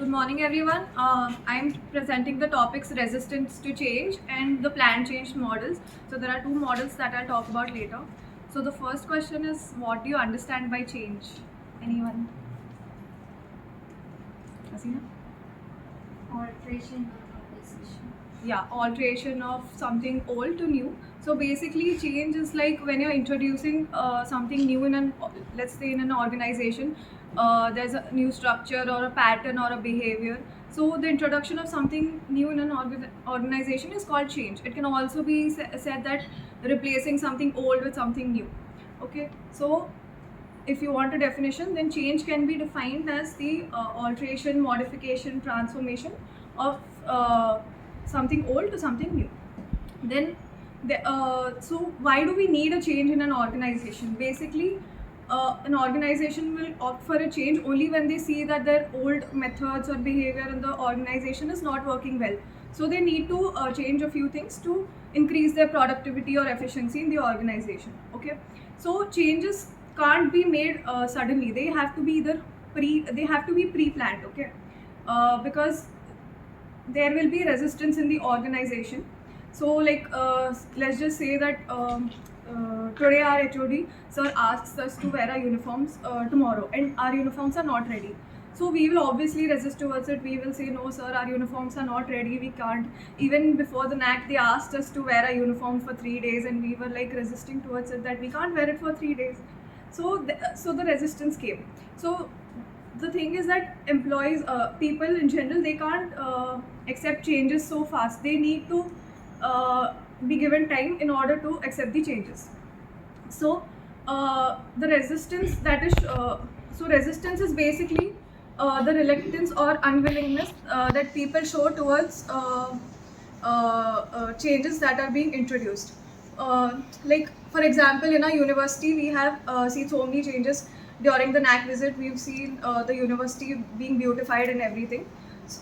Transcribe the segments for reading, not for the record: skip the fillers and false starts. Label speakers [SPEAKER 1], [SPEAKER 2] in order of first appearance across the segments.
[SPEAKER 1] Good morning, everyone. I'm presenting the topics resistance to change and the planned change models. So there are two models that I'll talk about later. So the first question is, what do you understand by change? Anyone? Hasina?
[SPEAKER 2] Alteration or decision.
[SPEAKER 1] Yeah, alteration of something old to new. So basically, change is like when you're introducing something new in an, let's say in an organization, there's a new structure or a pattern or a behavior. So the introduction of something new in an organization is called change. It can also be said that replacing something old with something new. Okay, so if you want a definition, then change can be defined as the alteration, modification, transformation of something old to something new. Then, so why do we need a change in an organization? Basically, an organization will opt for a change only when they see that their old methods or behavior in the organization is not working well. So they need to change a few things to increase their productivity or efficiency in the organization. Okay, so changes can't be made suddenly. They have to be pre-planned. Okay, because there will be resistance in the organization. So like let's just say that today our HOD sir asks us to wear our uniforms tomorrow, and our uniforms are not ready. So we will obviously resist towards it. We will say, no sir, our uniforms are not ready, we can't. Even before the NAC, they asked us to wear a uniform for 3 days, and we were like resisting towards it that we can't wear it for 3 days. So the resistance came. So the thing is that employees, people in general, they can't accept changes so fast. They need to be given time in order to accept the changes. So the resistance that is so resistance is basically the reluctance or unwillingness that people show towards changes that are being introduced. Like for example, in our university, we have seen so many changes. During the NAC visit, we've seen the university being beautified and everything.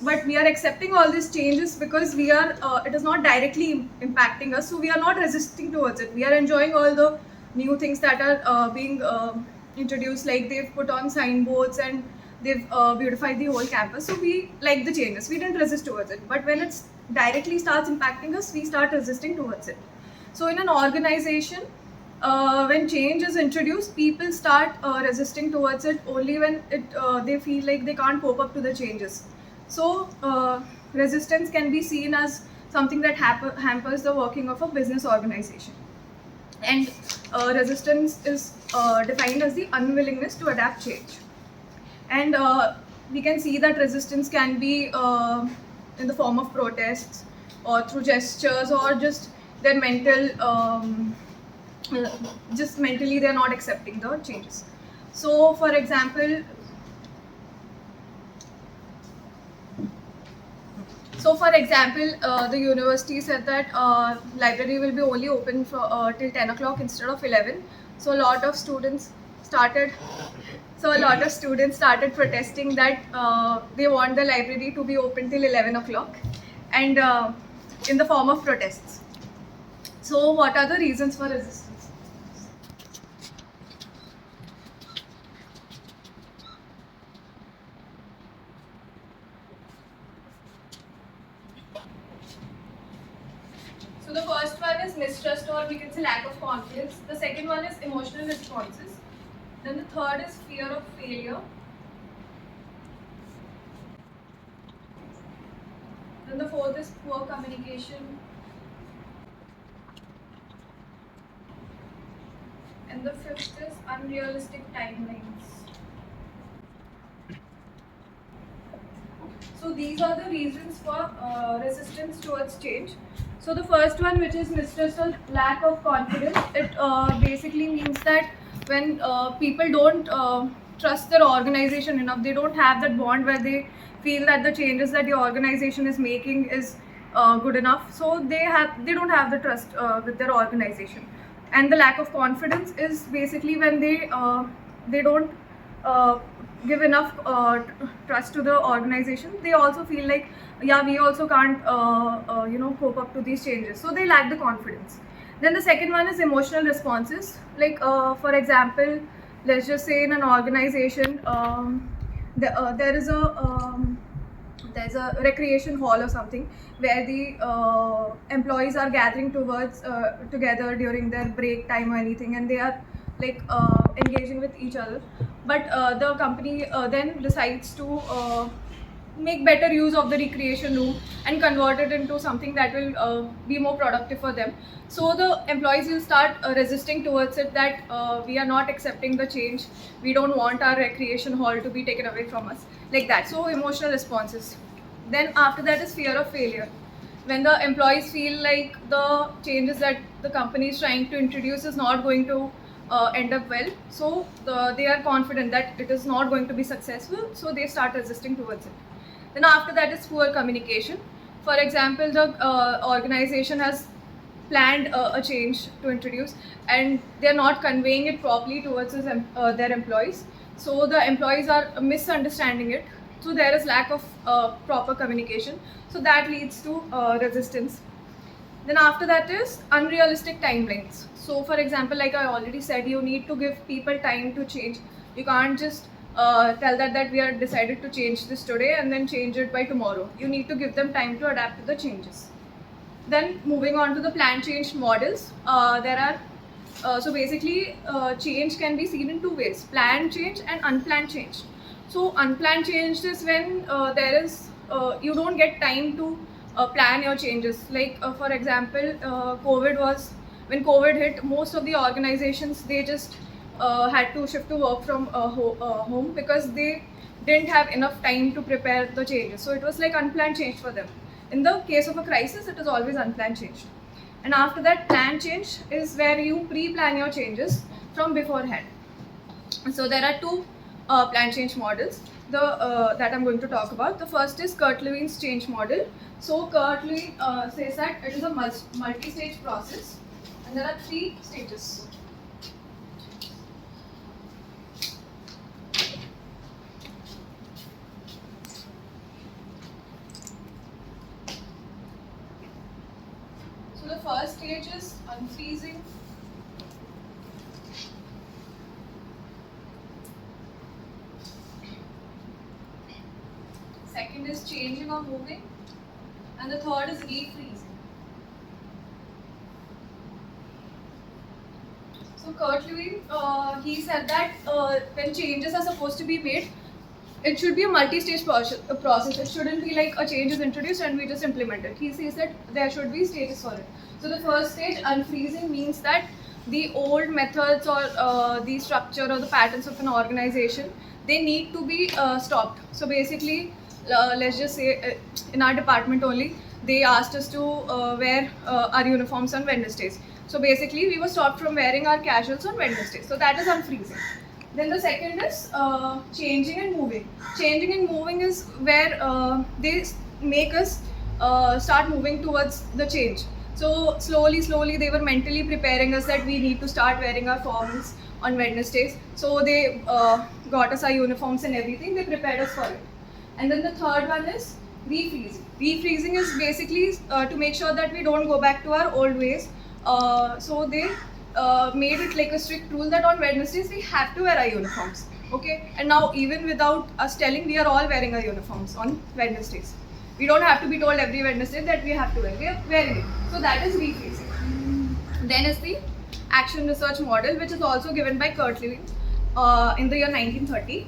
[SPEAKER 1] But we are accepting all these changes because we are. It is not directly impacting us, so we are not resisting towards it. We are enjoying all the new things that are being introduced. Like they've put on signboards and they've beautified the whole campus. So we like the changes. We didn't resist towards it. But when it directly starts impacting us, we start resisting towards it. So in an organization, when change is introduced, people start resisting towards it only when they feel like they can't cope up to the changes. So resistance can be seen as something that hampers the working of a business organization. And resistance is defined as the unwillingness to adapt change. And we can see that resistance can be in the form of protests or through gestures or just their just mentally they're not accepting the changes. So for example, the university said that library will be only open for till 10 o'clock instead of 11. So a lot of students started protesting that they want the library to be open till 11 o'clock, and in the form of protests. So what are the reasons for resistance? So the first one is mistrust, or we can say lack of confidence. The second one is emotional responses. Then the third is fear of failure. Then the fourth is poor communication. And the fifth is unrealistic timelines. So these are the reasons for resistance towards change. So the first one, which is mistrust or lack of confidence, it basically means that when people don't trust their organization enough, they don't have that bond where they feel that the changes that the organization is making is good enough. So they don't have the trust with their organization. And the lack of confidence is basically when they don't give enough trust to the organization. They also feel like, yeah, we also can't cope up to these changes, so they lack the confidence. Then the second one is emotional responses. Like for example, let's just say in an organization, there is a as a recreation hall or something, where the employees are gathering towards together during their break time or anything, and they are like engaging with each other. But the company then decides to make better use of the recreation room and convert it into something that will be more productive for them. So the employees will start resisting towards it, that we are not accepting the change, we don't want our recreation hall to be taken away from us, like that. So emotional responses. Then after that is fear of failure. When the employees feel like the changes that the company is trying to introduce is not going to end up well, so they are confident that it is not going to be successful, so they start resisting towards it. Then after that is poor communication. For example, the organization has planned a change to introduce, and they are not conveying it properly towards their employees. So the employees are misunderstanding it. So there is lack of proper communication. So that leads to resistance. Then after that is unrealistic timelines. So for example, like I already said, you need to give people time to change. You can't just tell that we are decided to change this today and then change it by tomorrow. You need to give them time to adapt to the changes. Then moving on to the plan change models, there are so basically change can be seen in two ways: planned change and unplanned change. So unplanned change is when there is you don't get time to plan your changes. Like for example, when COVID hit, most of the organizations, they just had to shift to work from home because they didn't have enough time to prepare the changes. So it was like unplanned change for them. In the case of a crisis, it is always unplanned change. And after that, planned change is where you pre-plan your changes from beforehand. So there are two plan change models that I'm going to talk about. The first is Kurt Lewine's change model. So Kurt Lewine says that it is a multi-stage process, and there are 3 stages. So the first stage is unfreezing. Second is changing or moving, and the third is refreezing. So Kurt Lewine, he said that when changes are supposed to be made, it should be a multi-stage process. It shouldn't be like a change is introduced and we just implement it. He says that there should be stages for it. So the first stage, unfreezing, means that the old methods or the structure or the patterns of an organization, they need to be stopped. So basically, let's just say in our department only, they asked us to wear our uniforms on Wednesdays. So basically, we were stopped from wearing our casuals on Wednesdays. So that is unfreezing. Then the second is changing and moving. Changing and moving is where they make us start moving towards the change. So slowly they were mentally preparing us that we need to start wearing our forms on Wednesdays. So they got us our uniforms and everything. They prepared us for it. And then the third one is refreezing. Refreezing is basically to make sure that we don't go back to our old ways. So they made it like a strict rule that on Wednesdays we have to wear our uniforms. Okay, and now even without us telling, we are all wearing our uniforms on Wednesdays. We don't have to be told every Wednesday that we have to wear. We are wearing it. So that is refreezing. Then is the action research model, which is also given by Kurt Lewine in the year 1930.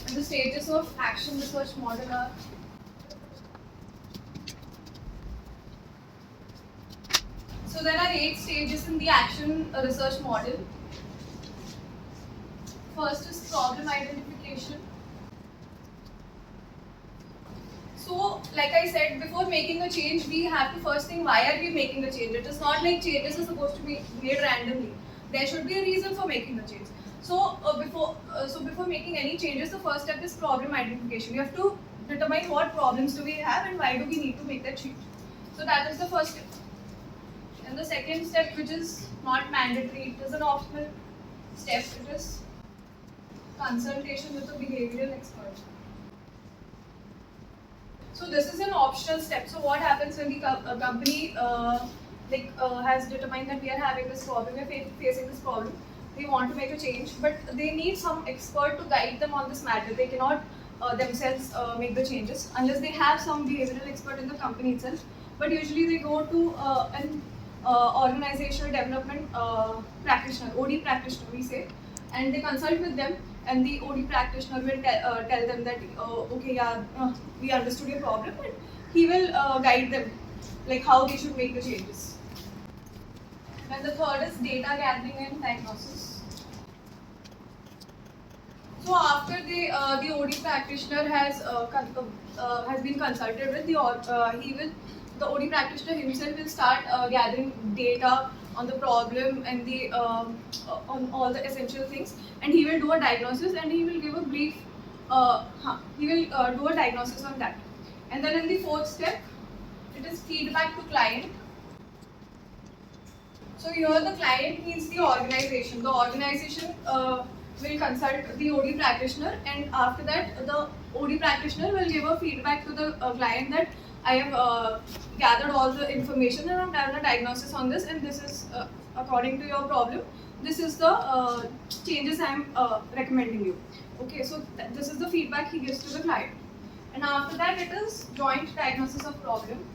[SPEAKER 1] And the stages of action research model are: so there are 8 stages in the action research model. First is problem identification. So, like I said, before making a change, we have to first think, why are we making a change? It is not like changes are supposed to be made randomly. There should be a reason for making a change. So, before making any changes, the first step is problem identification. You have to determine what problems do we have and why do we need to make that change. So that is the first step. And the second step, which is not mandatory, it is an optional step. It is consultation with a behavioral expert. So this is an optional step. So what happens when the company has determined that we are having this problem, we are facing this problem, they want to make a change, but they need some expert to guide them on this matter. They cannot themselves make the changes unless they have some behavioral expert in the company itself. But usually they go to an organizational development practitioner, OD practitioner we say, and they consult with them, and the OD practitioner will tell them that okay, yeah, we understood your problem, and he will guide them like how they should make the changes. And the third is data gathering and diagnosis. So after the OD practitioner has been consulted with, the OD practitioner himself will start gathering data on the problem and on all the essential things, and he will do a diagnosis, and he will give a brief. He will do a diagnosis on that, and then in the fourth step, it is feedback to client. So here the client means the organization. The organization will consult the OD practitioner, and after that the OD practitioner will give a feedback to the client that I have gathered all the information and I've done a diagnosis on this, and this is according to your problem. This is the changes I am recommending you. Okay, so this is the feedback he gives to the client, and after that it is joint diagnosis of problem.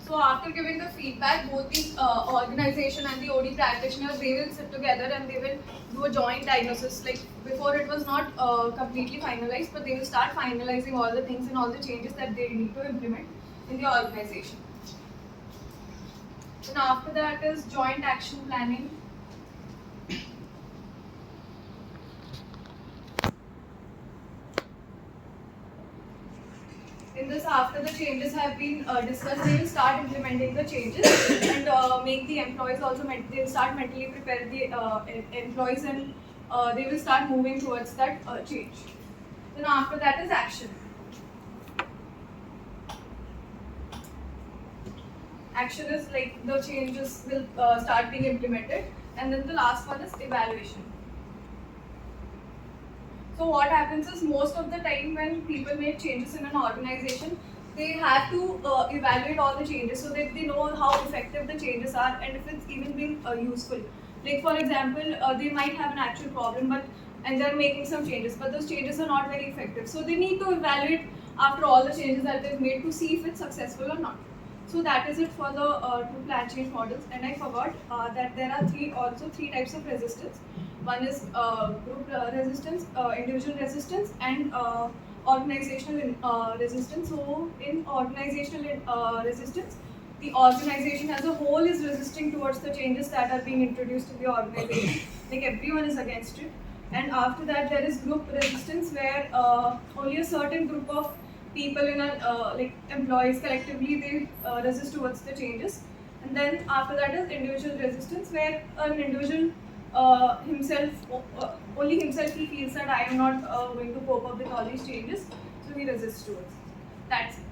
[SPEAKER 1] So after giving the feedback, both the organization and the OD practitioner, they will sit together and they will do a joint diagnosis. Like before, it was not completely finalized, but they will start finalizing all the things and all the changes that they need to implement in the organization. Then after that is joint action planning. In this, after the changes have been discussed, they will start implementing the changes and make the employees also, they will start mentally prepare the employees, and they will start moving towards that change. Then after that is action. Action is like the changes will start being implemented, and then the last one is evaluation. So what happens is, most of the time when people make changes in an organization, they have to evaluate all the changes so that they know how effective the changes are and if it's even been useful. Like for example, they might have an actual problem, and they're making some changes, but those changes are not very effective. So they need to evaluate after all the changes that they've made to see if it's successful or not. So that is it for the two plan change models. And I forgot that there are three types of resistance. One is group resistance, individual resistance, and organizational resistance. So in organizational resistance, the organization as a whole is resisting towards the changes that are being introduced in the organization. Like everyone is against it. And after that, there is group resistance, where only a certain group of people like employees collectively, they resist towards the changes. And then after that is individual resistance, where an individual only himself he feels that I am not going to cope up with all these changes, so he resists towards it. That's it.